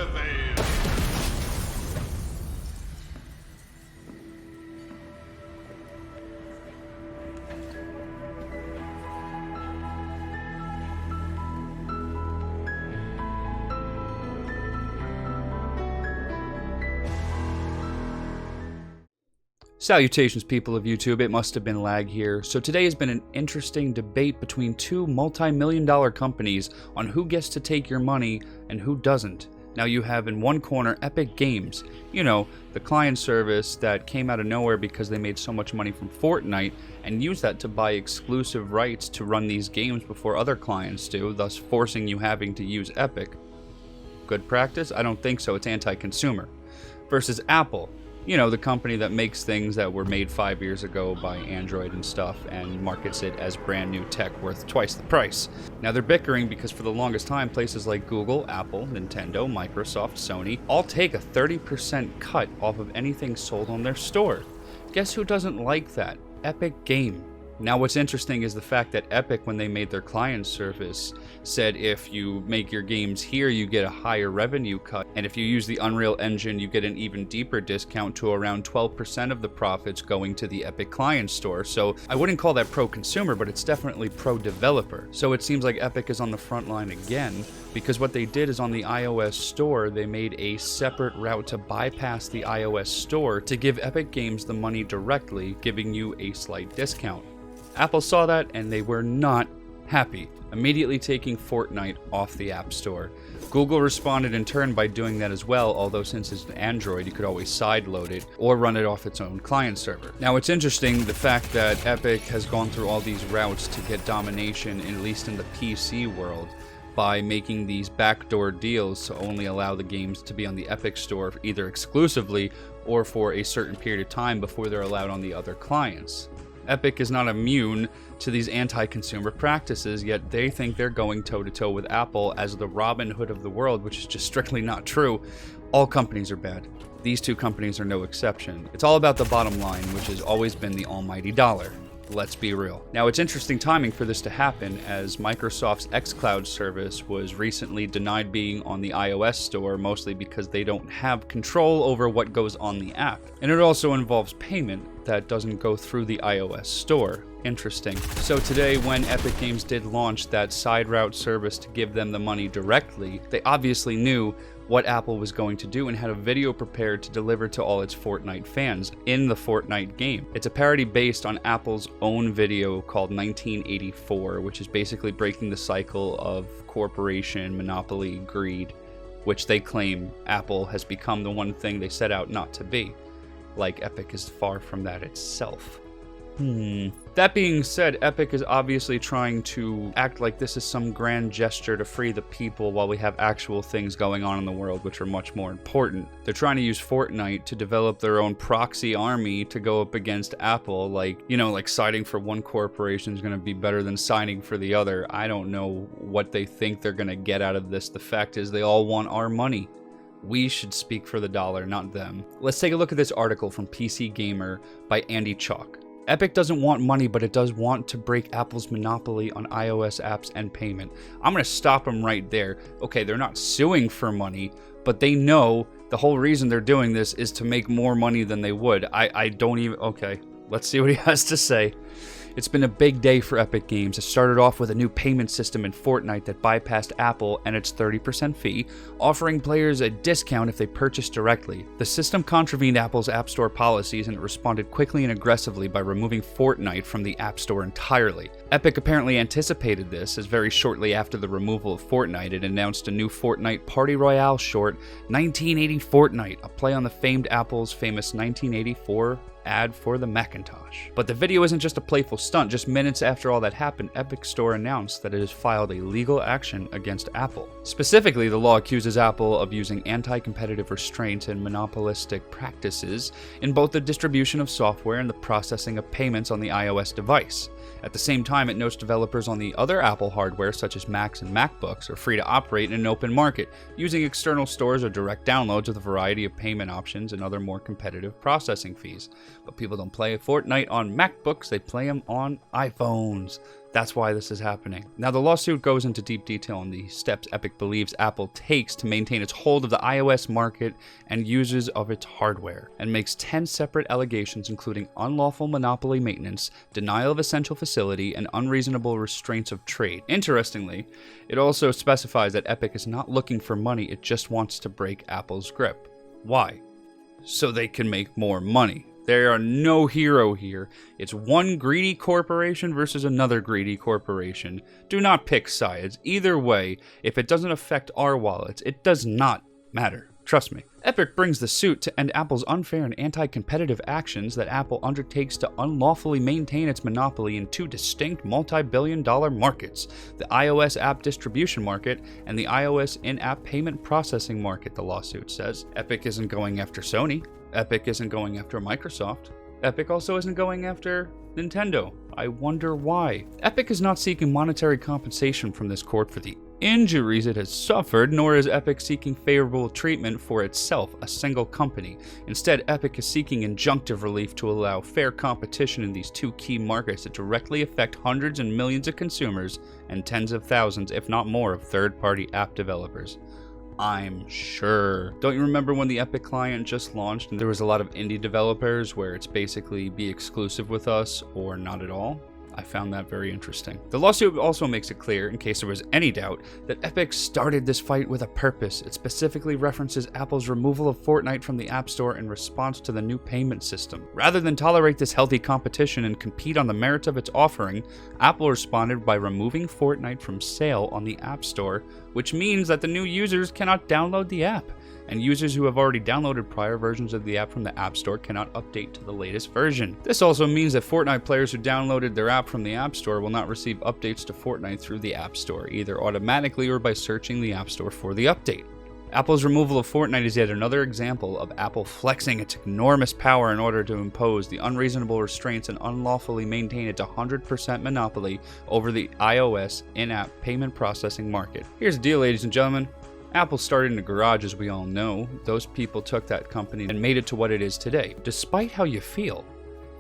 prevail. Salutations, people of YouTube. It must have been lag here. So today has been an interesting debate between two multi-million-dollar companies on who gets to take your money and who doesn't. Now you have in one corner Epic Games, you know, the client service that came out of nowhere because they made so much money from Fortnite and used that to buy exclusive rights to run these games before other clients do, thus forcing you having to use Epic. Good practice? I don't think so. It's anti-consumer. Versus Apple. You know, the company that makes things that were made 5 years ago by Android and stuff and markets it as brand new tech worth twice the price. Now they're bickering because for the longest time, places like Google, Apple, Nintendo, Microsoft, Sony all take a 30% cut off of anything sold on their store. Guess who doesn't like that? Epic Game. Now what's interesting is the fact that Epic, when they made their client service, said if you make your games here, you get a higher revenue cut, and if you use the Unreal Engine, you get an even deeper discount to around 12% of the profits going to the Epic client store. So I wouldn't call that pro-consumer, but it's definitely pro-developer. So it seems like Epic is on the front line again, because what they did is on the iOS store, they made a separate route to bypass the iOS store to give Epic Games the money directly, giving you a slight discount. Apple saw that and they were not happy, immediately taking Fortnite off the App Store. Google responded in turn by doing that as well, although since it's an Android, you could always sideload it or run it off its own client server. Now it's interesting the fact that Epic has gone through all these routes to get domination, at least in the PC world, by making these backdoor deals to only allow the games to be on the Epic Store either exclusively or for a certain period of time before they're allowed on the other clients. Epic is not immune to these anti-consumer practices, yet they think they're going toe-to-toe with Apple as the Robin Hood of the world, which is just strictly not true. All companies are bad. These two companies are no exception. It's all about the bottom line, which has always been the almighty dollar. Let's be real. Now, it's interesting timing for this to happen, as Microsoft's xCloud service was recently denied being on the iOS store, mostly because they don't have control over what goes on the app. And it also involves payment that doesn't go through the iOS store. Interesting. So today, when Epic Games did launch that side route service to give them the money directly, they obviously knew what Apple was going to do and had a video prepared to deliver to all its Fortnite fans in the Fortnite game. It's a parody based on Apple's own video called 1984, which is basically breaking the cycle of corporation, monopoly, greed, which they claim Apple has become the one thing they set out not to be. Like Epic is far from that itself. That being said, Epic is obviously trying to act like this is some grand gesture to free the people while we have actual things going on in the world which are much more important. They're trying to use Fortnite to develop their own proxy army to go up against Apple, like, you know, like siding for one corporation is going to be better than siding for the other. I don't know what they think they're going to get out of this. The fact is they all want our money. We should speak for the dollar, not them. Let's take a look at this article from PC Gamer by Andy Chalk. Epic doesn't want money, but it does want to break Apple's monopoly on iOS apps and payment. I'm going to stop them right there. Okay, they're not suing for money, but they know the whole reason they're doing this is to make more money than they would. I don't even... Okay, let's see what he has to say. It's been a big day for Epic Games. It started off with a new payment system in Fortnite that bypassed Apple and its 30% fee, offering players a discount if they purchase directly. The system contravened Apple's App Store policies, and it responded quickly and aggressively by removing Fortnite from the App Store entirely. Epic apparently anticipated this, as very shortly after the removal of Fortnite, it announced a new Fortnite Party Royale short, 1980 Fortnite, a play on the famed Apple's famous 1984 ad for the Macintosh. But the video isn't just a playful stunt. Just minutes after all that happened, Epic Store announced that it has filed a legal action against Apple. Specifically, the law accuses Apple of using anti-competitive restraints and monopolistic practices in both the distribution of software and the processing of payments on the iOS device. At the same time, it notes developers on the other Apple hardware, such as Macs and MacBooks, are free to operate in an open market, using external stores or direct downloads with a variety of payment options and other more competitive processing fees. But people don't play Fortnite on MacBooks, they play them on iPhones. That's why this is happening. Now, the lawsuit goes into deep detail on the steps Epic believes Apple takes to maintain its hold of the iOS market and users of its hardware, and makes 10 separate allegations including unlawful monopoly maintenance, denial of essential facility, and unreasonable restraints of trade. Interestingly, it also specifies that Epic is not looking for money, it just wants to break Apple's grip. Why? So they can make more money. There are no hero here. It's one greedy corporation versus another greedy corporation. Do not pick sides. Either way, if it doesn't affect our wallets, it does not matter. Trust me. Epic brings the suit to end Apple's unfair and anti-competitive actions that Apple undertakes to unlawfully maintain its monopoly in two distinct multi-billion-dollar markets, the iOS app distribution market and the iOS in-app payment processing market, the lawsuit says. Epic isn't going after Sony. Epic isn't going after Microsoft. Epic also isn't going after Nintendo. I wonder why. Epic is not seeking monetary compensation from this court for the injuries it has suffered, nor is Epic seeking favorable treatment for itself, a single company. Instead, Epic is seeking injunctive relief to allow fair competition in these two key markets that directly affect hundreds and millions of consumers and tens of thousands, if not more, of third-party app developers. I'm sure. Don't you remember when the Epic client just launched and there was a lot of indie developers where it's basically be exclusive with us or not at all? I found that very interesting. The lawsuit also makes it clear, in case there was any doubt, that Epic started this fight with a purpose. It specifically references Apple's removal of Fortnite from the App Store in response to the new payment system. Rather than tolerate this healthy competition and compete on the merits of its offering, Apple responded by removing Fortnite from sale on the App Store, which means that the new users cannot download the app, and users who have already downloaded prior versions of the app from the App Store cannot update to the latest version. This also means that Fortnite players who downloaded their app from the App Store will not receive updates to Fortnite through the App Store, either automatically or by searching the App Store for the update. Apple's removal of Fortnite is yet another example of Apple flexing its enormous power in order to impose the unreasonable restraints and unlawfully maintain its 100% monopoly over the iOS in-app payment processing market. Here's the deal, ladies and gentlemen. Apple started in a garage, as we all know. Those people took that company and made it to what it is today. Despite how you feel,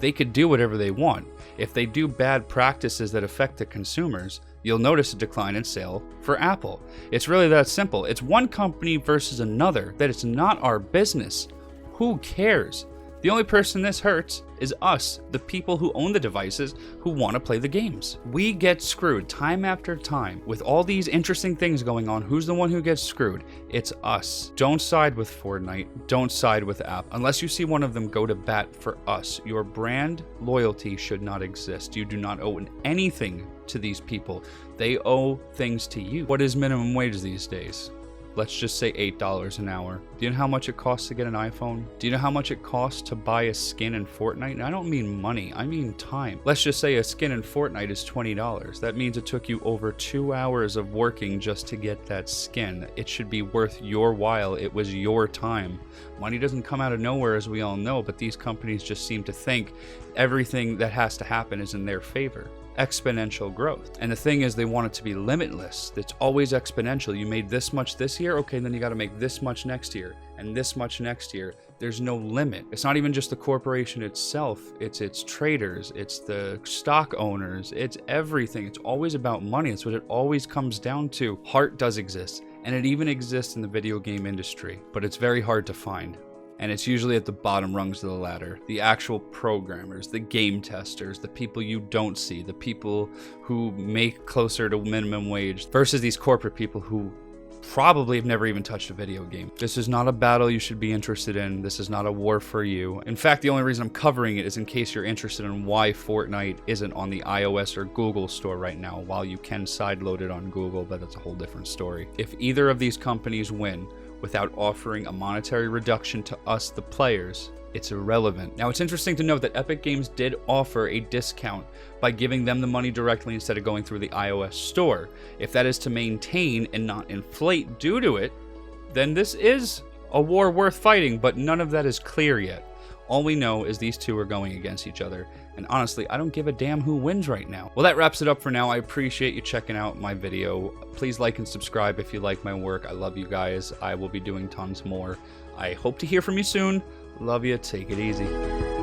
they could do whatever they want. If they do bad practices that affect the consumers, you'll notice a decline in sale for Apple. It's really that simple. It's one company versus another, that it's not our business. Who cares? The only person this hurts is us, the people who own the devices who want to play the games. We get screwed time after time. With all these interesting things going on, who's the one who gets screwed? It's us. Don't side with Fortnite. Don't side with Apple. Unless you see one of them go to bat for us. Your brand loyalty should not exist. You do not owe anything to these people. They owe things to you. What is minimum wage these days? Let's just say $8 an hour. Do you know how much it costs to get an iPhone? Do you know how much it costs to buy a skin in Fortnite? And I don't mean money, I mean time. Let's just say a skin in Fortnite is $20. That means it took you over 2 hours of working just to get that skin. It should be worth your while. It was your time. Money doesn't come out of nowhere, as we all know, but these companies just seem to think everything that has to happen is in their favor. Exponential growth. And the thing is, they want it to be limitless. It's always exponential. You made this much this year, okay, then you got to make this much next year and this much next year. There's no limit. It's not even just the corporation itself, it's its traders, it's the stock owners, it's everything. It's always about money. It's what it always comes down to. Heart does exist, and it even exists in the video game industry, but it's very hard to find. And it's usually at the bottom rungs of the ladder. The actual programmers, the game testers, the people you don't see, the people who make closer to minimum wage versus these corporate people who probably have never even touched a video game. This is not a battle you should be interested in. This is not a war for you. In fact, the only reason I'm covering it is in case you're interested in why Fortnite isn't on the iOS or Google store right now. While you can sideload it on Google, but that's a whole different story. If either of these companies win without offering a monetary reduction to us, the players, it's irrelevant. Now, it's interesting to note that Epic Games did offer a discount by giving them the money directly instead of going through the iOS store. If that is to maintain and not inflate due to it, then this is a war worth fighting, but none of that is clear yet. All we know is these two are going against each other, and honestly, I don't give a damn who wins right now. Well, that wraps it up for now. I appreciate you checking out my video. Please like and subscribe if you like my work. I love you guys. I will be doing tons more. I hope to hear from you soon. Love you. Take it easy.